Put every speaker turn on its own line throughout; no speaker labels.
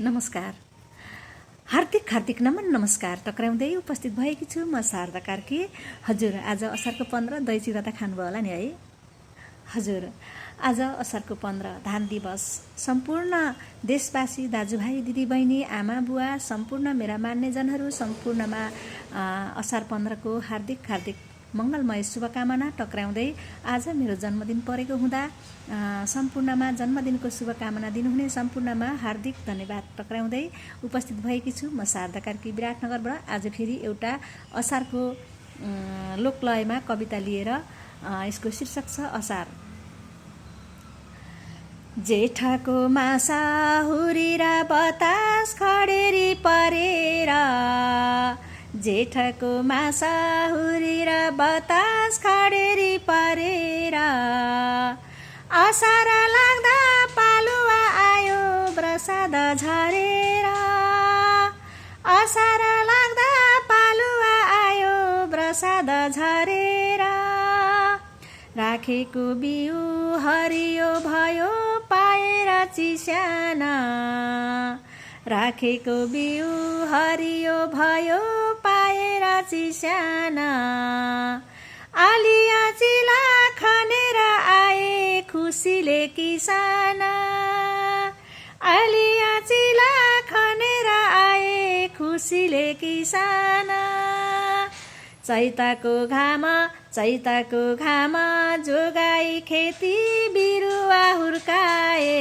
नमस्कार। हार्दिक नमन नमस्कार टक्राउँदै उपस्थित भएकी छु म शारदा कार्की। हजुर, आज असारको 15 दही चिउरा त खानुभयो होला नि है। हजुर, आज असारको 15 धान दिवस। सम्पूर्ण देशवासी, दाजुभाइ, दिदीबहिनी, आमा बुवा, सम्पूर्ण मेरा मान्यजनहरू सम्पूर्णमा असार 15 को हार्दिक मङ्गलमय शुभकामना टक्राउँदै आज मेरो जन्मदिन परेको हुँदा सम्पूर्णमा जन्मदिनको शुभकामना दिनुहुने सम्पूर्णमा हार्दिक धन्यवाद टक्राउँदै उपस्थित भएकी छु म शारदा कार्की विराटनगरबाट। आज फेरि एउटा असारको लोकलयमा कविता लिएर यसको शीर्षक छ असार। जेठको मासा हुरी र बतास खडेरी परेर, जेठको मासा हुरी र बतास खडेरी परेर, असार लाग्दा पालुवा आयो प्रसाद झरेर, असार लाग्दा पालुवा आयो प्रसाद झरेर, राखेको बिउ हरियो भयो पाएर चिस्याना, राखेको बिउ हरियो भयो पाएर चिस्याना, आलिया चिला खनेर आए खुसीले किसाना, आलिया चिला खनेर आए खुसीले किसाना, चैतको घाम जोगाई खेती बिरुवा हुर्काए,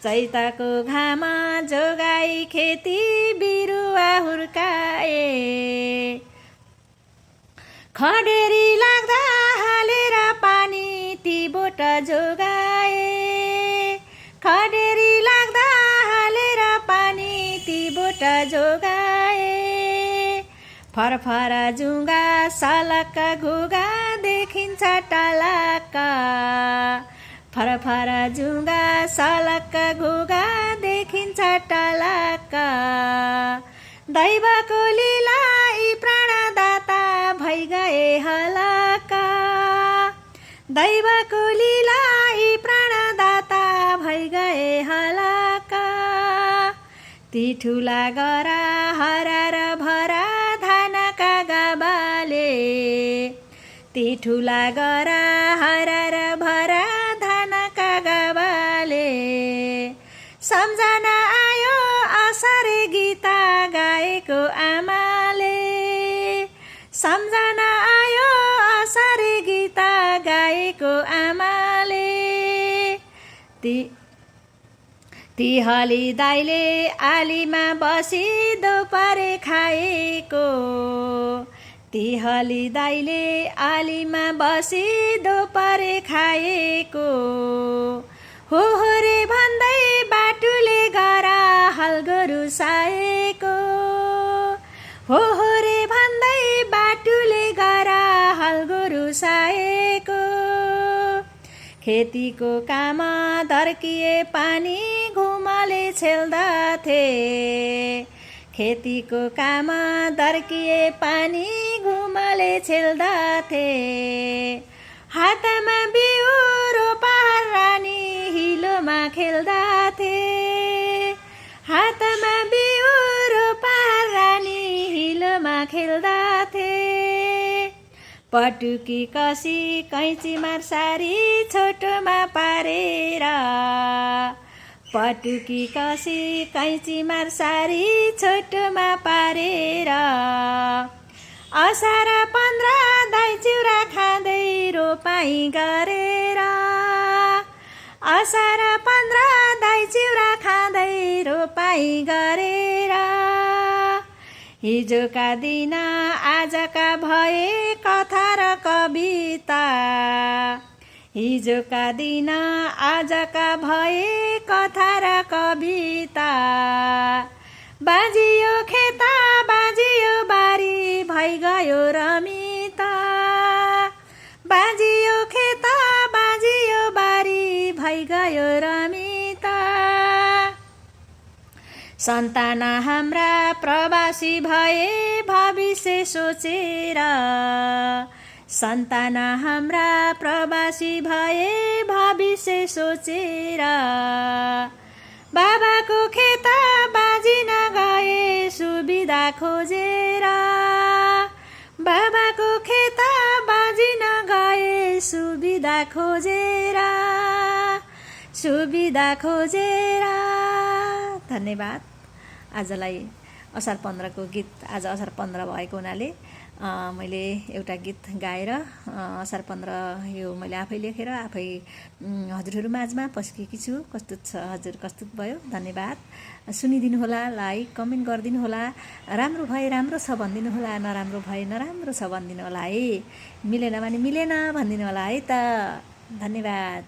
चैतको घाम जोगाई खेती बिरुवा हुर्काए, खडेरी लाग्दा हालेर पानी ती बोट जोगाए, खडेरी लाग्दा हालेर पानी ती बोट जोगाए, फरफर जुङ्गा सलक्क घुगा देखिन्छ टालक्क, फरफर जुङ्गा सलक्क घुगा देखिन्छ टालक्क, दैवको लीला यी प्राणदाता भइगए हलक्क, दैवको लीला यी प्राणदाता भइगए हलक्क, ती ठुला गरा हरा र भरा धानका गाबाले, ती ठुला गरा हरा र भरा धानका गाबाले, सम्झना आयो असारे गीता गाएको आमाले, सम्झना आयो असारे गीता गाएको आमाले, ती हली दाइले आलीमा बसी दोपहरे खाएको, ती हली दाइले आलीमा बसी दोपहरे खाएको, हो रे भन्दै बाटुले गरा हल गोरु साएको, हो रे भन्दै बाटुले गरा हल गोरु साएको, खेतीको काम दर्किए पानी घुमले छेल्दथे, खेतीको काम दर्किए पानी घुमले छेल्दथे, हातमा बिउ रोपार रानी हिलोमा खेल्दथे, हातमा बिउ रोपार रानी हिलोमा खेल्दथे, पटुकी कसी कैँची मार्सारी छोटोमा पारेर, पटुकी कसी कैँची मार्सारी छोटोमा पारेर, असार 15 दही चिउरा खाँदै रोपाई गरेर, असार 15 दही चिउरा खाँदै रोपाई गरेर, हिजोका दिन आजका भए कथा र कविता, हिजोका दिन आजका भए कथा र कविता, बाजियो खेता बाजियो बारी भइगयो रमिता, बाजियो खेता बाजियो बारी भइगयो रमिता, सन्तान हाम्रा प्रवासी भए भविष्य सोचेर, सन्तान हाम्रा प्रवासी भए भविष्य सोचेर, बाबाको खेता बाजिन गए सुविधा खोजेर बाबाको खेता बाजिन गए सुविधा खोजेर धन्यवाद। आजलाई असार 15 को गीत आज असार 15 भएको हुनाले मैले एउटा गीत गाएर असार 15 यो मैले आफै लेखेर आफै हजुरहरू माझमा पस्केकी छु। कस्तो छ हजुर, कस्तो भयो? धन्यवाद। सुनिदिनु होला, लाइक कमेन्ट गरिदिनु होला, राम्रो भए राम्रो छ भनिदिनु होला, नराम्रो भए नराम्रो छ भनिदिनु होला है, मिलेन भने मिलेन भनिदिनु होला है त। धन्यवाद।